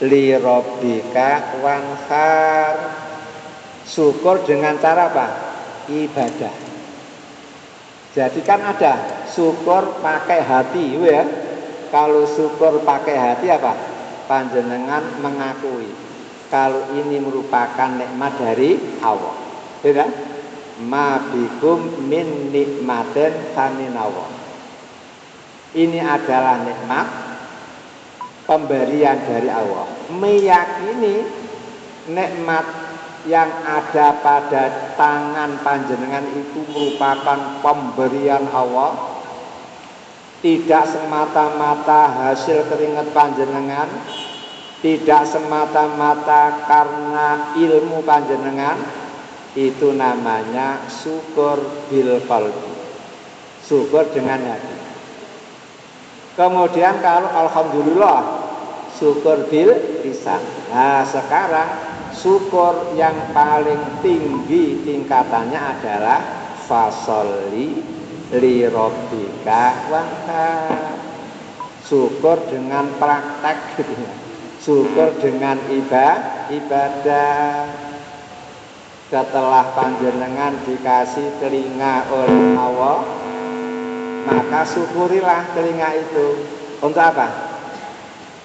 li rabbika wanhar. Syukur dengan cara apa? Ibadah. Jadi kan ada syukur pakai hati, ya. Kalau syukur pakai hati apa? Panjenengan mengakui kalau ini merupakan nikmat dari Allah. Beda? Ma bikum min nikmatin faminallah. Ini adalah nikmat pemberian dari Allah. Meyakini nikmat yang ada pada tangan panjenengan itu merupakan pemberian Allah, tidak semata-mata hasil keringat panjenengan, tidak semata-mata karena ilmu panjenengan. Itu namanya syukur bil qalbi, syukur dengan hati. Kemudian kalau alhamdulillah, syukur bil lisan. Nah sekarang syukur yang paling tinggi tingkatannya adalah fasolli li rabbika wanhar. Syukur dengan praktek gitu ya. Syukur dengan ibadah. Setelah panjenengan dikasih telinga oleh Allah, maka syukurilah telinga itu. Untuk apa?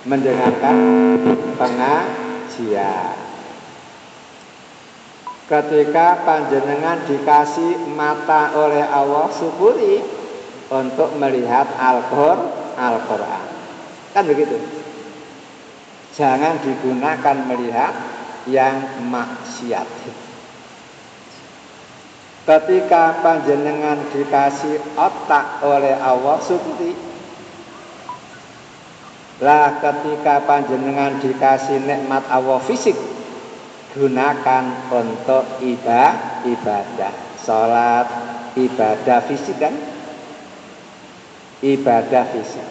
Mendengarkan pengajian. Ketika panjenengan dikasih mata oleh Allah, syukuri untuk melihat Al-Quran. Kan begitu. Jangan digunakan melihat yang maksiat. Ketika panjenengan dikasih otak oleh Allah, syukuri. Lah ketika panjenengan dikasih nikmat Allah fisik, gunakan untuk ibadah, sholat, ibadah fisik kan? Ibadah fisik.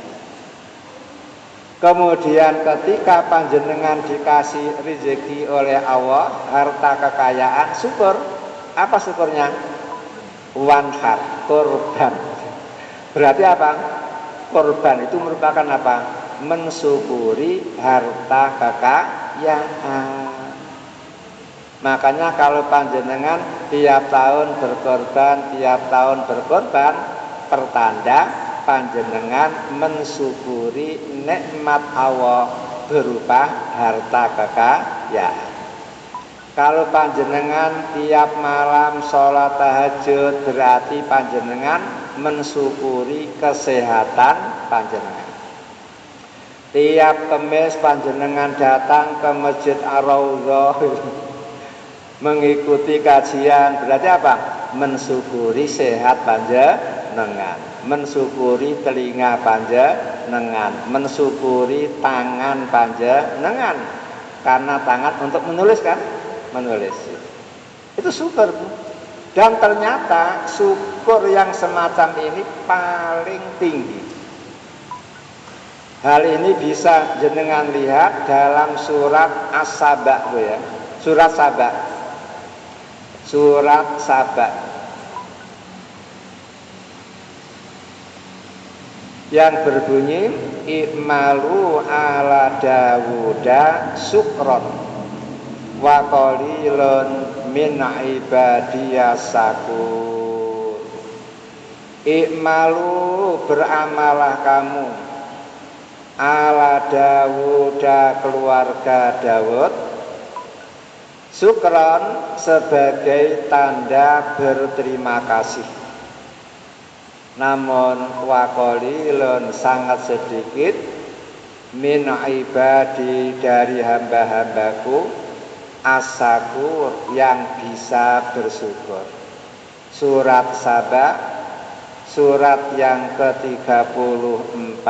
Kemudian ketika panjenengan dikasih rezeki oleh Allah, harta kekayaan, syukur. Apa syukurnya? Wanhar, korban. Berarti apa? Korban itu merupakan apa? Mensyukuri harta kekayaan. Makanya kalau panjenengan tiap tahun berkorban, pertanda panjenengan mensyukuri nikmat Allah berupa harta kekayaan. Kalau panjenengan tiap malam sholat tahajud, berarti panjenengan mensyukuri kesehatan panjenengan. Tiap Kamis panjenengan datang ke Masjid Ar-Raudhah mengikuti kajian, berarti apa? Mensyukuri sehat panjenengan, mensyukuri telinga panjenengan, mensyukuri tangan panjenengan, karena tangan untuk menulis kan? Menulis. Itu syukur. Dan ternyata syukur yang semacam ini paling tinggi. Hal ini bisa jenengan lihat dalam surat As-Saba, ya. Surat Saba. Surat Saba. Yang berbunyi i'malu ala Dawuda syukron wa qalilun min ibadiyas syakur. I'malu, beramalah kamu, ala Dawuda, keluarga Daud, syukron, sebagai tanda berterima kasih. Namun wa qalilun, sangat sedikit, min ibadi, dari hamba-hambaku, as-syakur, yang bisa bersyukur. Surat Saba, surat yang ke-34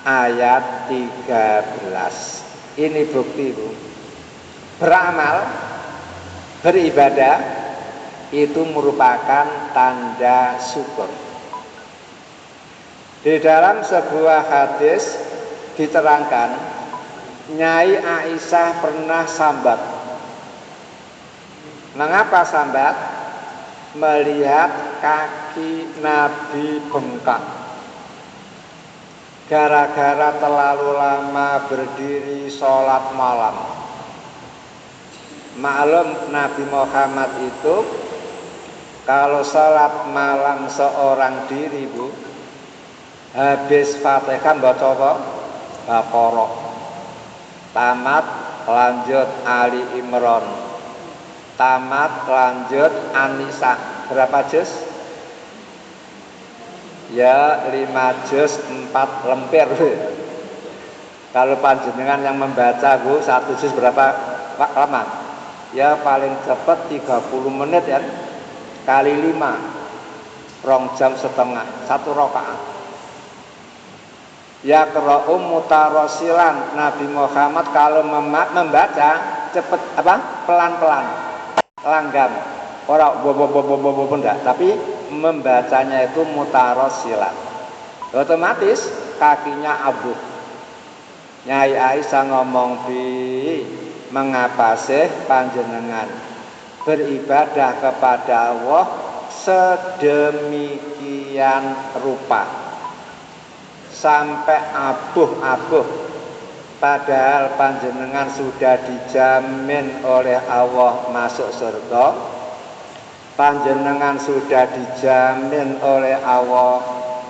ayat 13. Ini bukti, Bu. Beramal, beribadah itu merupakan tanda syukur. Di dalam sebuah hadis diterangkan, Nyai Aisyah pernah sambat. Mengapa sambat? Melihat kaki Nabi bengkak. gara-gara terlalu lama berdiri sholat malam. Maklum Nabi Muhammad itu kalau sholat malam seorang diri, Bu, habis Fatihah baca apa? Baqarah. Tamat lanjut Ali Imran. Tamat lanjut An-Nisa. Berapa juz? Ya 5 juz 4 lemper. Kalau panjenengan yang membaca, Bu, 1 juz berapa lama? Ya paling cepat 30 menit ya. Kali 5 2 jam setengah 1 rakaat. Ya qra'u mutarasilan. Nabi Muhammad kalau membaca cepat pelan-pelan, langgam. Ora bobo ndak, tapi membacanya itu mutarasilan. Otomatis kakinya abuh. Nyai Aisyah ngomong, "Bi, mengapa sih panjenengan beribadah kepada Allah sedemikian rupa sampai abuh-abuh, padahal panjenengan sudah dijamin oleh Allah masuk surga, panjenengan sudah dijamin oleh Allah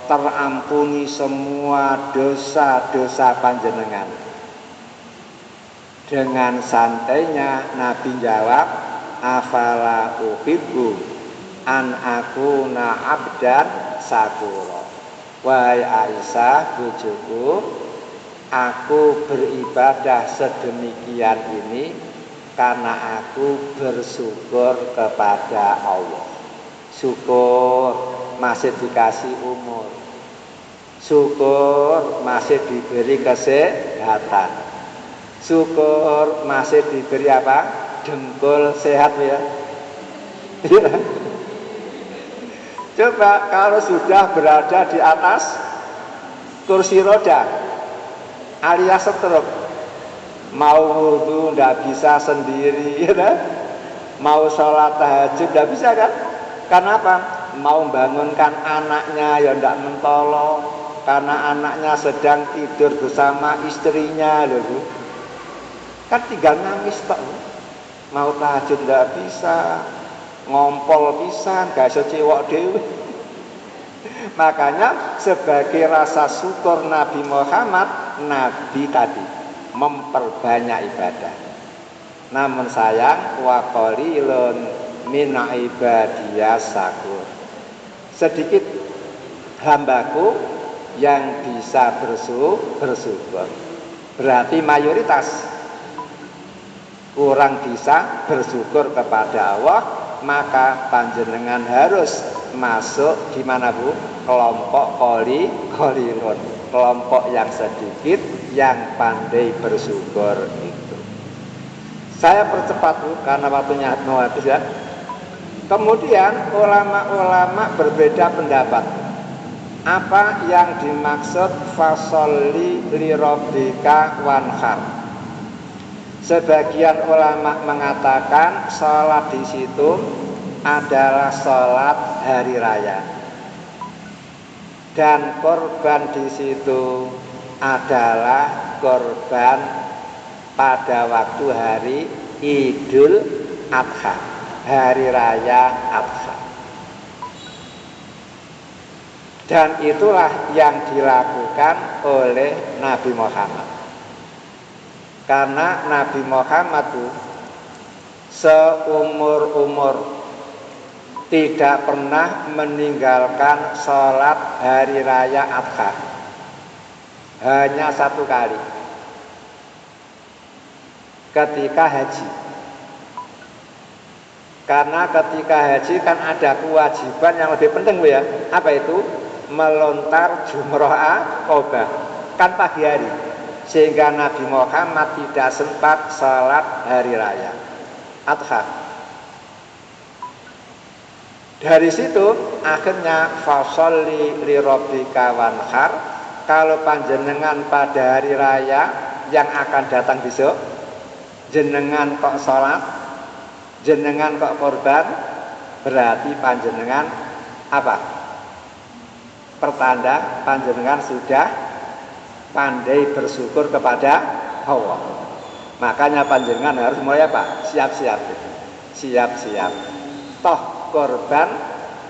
terampuni semua dosa-dosa panjenengan." Dengan santainya Nabi jawab, "Afala uhibbu an akuna abdan sakura." Wahai Aisyah, bojoku, aku beribadah sedemikian ini karena aku bersyukur kepada Allah. Syukur masih dikasih umur, syukur masih diberi kesehatan, syukur masih diberi apa? Dengkul sehat ya. Coba kalau sudah berada di atas kursi roda alias stroke, mau wudu ndak bisa sendiri, ya, mau sholat tahajud ndak bisa kan? Karena apa? Mau bangunkan anaknya ya ndak mentolo, karena anaknya sedang tidur bersama istrinya loh, Bu. Kan tinggal nangis tok. Mau tahajud ndak bisa, ngompol pisan, gak iso cewek dhewe. Makanya sebagai rasa syukur Nabi Muhammad, Nabi tadi memperbanyak ibadah. Namun sayang, wa qalilun min ibadiyas syakur. Sedikit hambaku yang bisa bersyukur. Berarti mayoritas kurang bisa bersyukur kepada Allah, maka panjenengan harus masuk di mana, Bu? Kelompok qalilun, kelompok yang sedikit yang pandai bersyukur itu. Saya percepat, Bu, karena waktunya mau habis ya. Kemudian ulama-ulama berbeda pendapat. Apa yang dimaksud fasholli li rabbika wanhar? Sebagian ulama mengatakan sholat di situ adalah sholat hari raya, dan korban di situ adalah korban pada waktu hari Idul Adha, hari raya Adha. Dan itulah yang dilakukan oleh Nabi Muhammad. Karena Nabi Muhammad itu seumur-umur tidak pernah meninggalkan sholat hari raya Adha. Hanya 1 kali, ketika haji. Karena ketika haji kan ada kewajiban yang lebih penting, Bu, ya. Apa itu? Melontar jumroh aqobah, kan pagi hari. Sehingga Nabi Muhammad tidak sempat sholat hari raya Adha. Dari situ akhirnya fasholli li rabbika wanhar. Kalau panjenengan pada hari raya yang akan datang besok, jenengan kok sholat, jenengan kok korban, berarti panjenengan apa? Pertanda panjenengan sudah pandai bersyukur kepada Allah. Makanya panjenengan harus mulai apa? Siap-siap. Siap-siap. Toh korban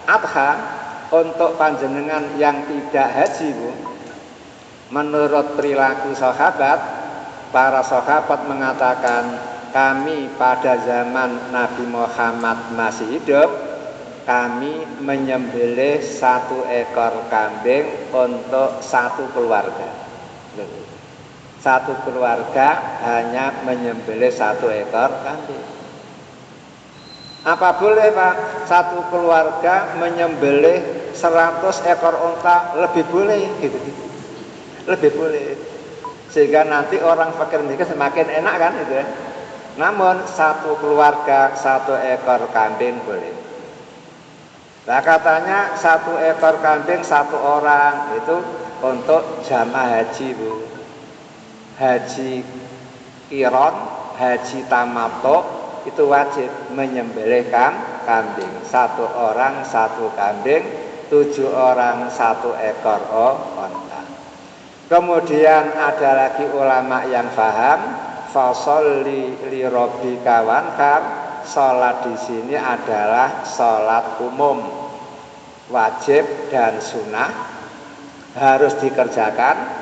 adha untuk panjenengan yang tidak haji, Bu. Menurut perilaku sahabat, para sahabat mengatakan, kami pada zaman Nabi Muhammad masih hidup, kami menyembelih 1 ekor kambing untuk 1 keluarga. Satu keluarga hanya menyembelih 1 ekor kambing. Apa boleh, Pak? 1 keluarga menyembelih 100 ekor unta? Lebih boleh, gitu. Lebih boleh. Sehingga nanti orang fakir miskin semakin enak kan itu ya. Namun 1 keluarga 1 ekor kambing boleh. Nah katanya 1 ekor kambing 1 orang itu untuk jamaah haji, Bu. Haji qiron, haji tamattu itu wajib menyembelih kambing. 1 orang 1 kambing, 7 orang 1 ekor unta. Kemudian ada lagi ulama yang paham, fasholli li rabbika wanhar, salat di sini adalah salat umum, wajib dan sunnah, harus dikerjakan.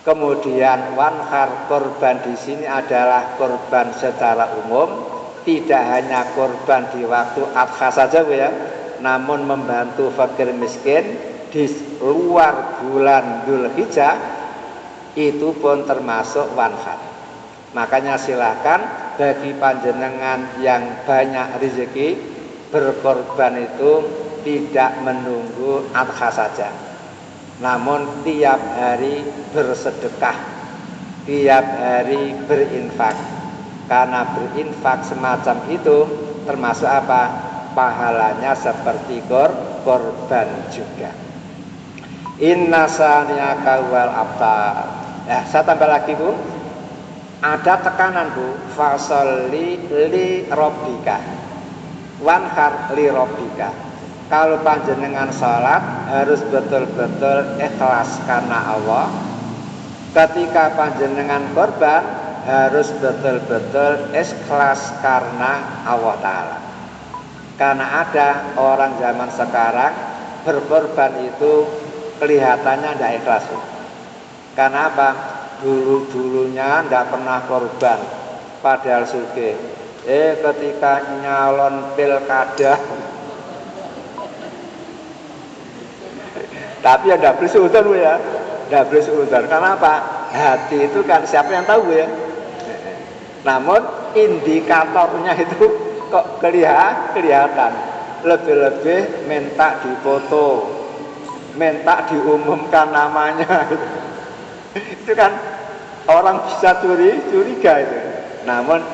Kemudian wanhar, korban di sini adalah korban secara umum, tidak hanya korban di waktu adha saja, Bu ya, namun membantu fakir miskin di luar bulan Dzulhijjah itu pun termasuk wanhar. Makanya silakan bagi panjenengan yang banyak rezeki, berkorban itu tidak menunggu adha saja, namun tiap hari bersedekah, tiap hari berinfak. Karena berinfak semacam itu termasuk apa? Pahalanya seperti korban juga. Inna saniyaka wal abtar. Ya, saya tambah lagi, Bu. Ada tekanan, Bu. Fasholli li rabbika wanhar li rabbika. Kalau panjenengan salat harus betul-betul ikhlas karena Allah. Ketika panjenengan korban harus betul-betul ikhlas karena Allah Ta'ala. Karena ada orang zaman sekarang berkorban itu kelihatannya tidak ikhlas. Karena apa? Dulu-dulunya tidak pernah korban, padahal sugih. Ketika nyalon pilkada tapi ya tidak boleh seudon, ya, tidak boleh seudon. Karena apa? Hati itu kan siapa yang tahu, ya. Namun indikatornya itu kok kelihatan. Lebih-lebih minta difoto, minta diumumkan namanya. Itu kan orang bisa curiga itu. Namun yang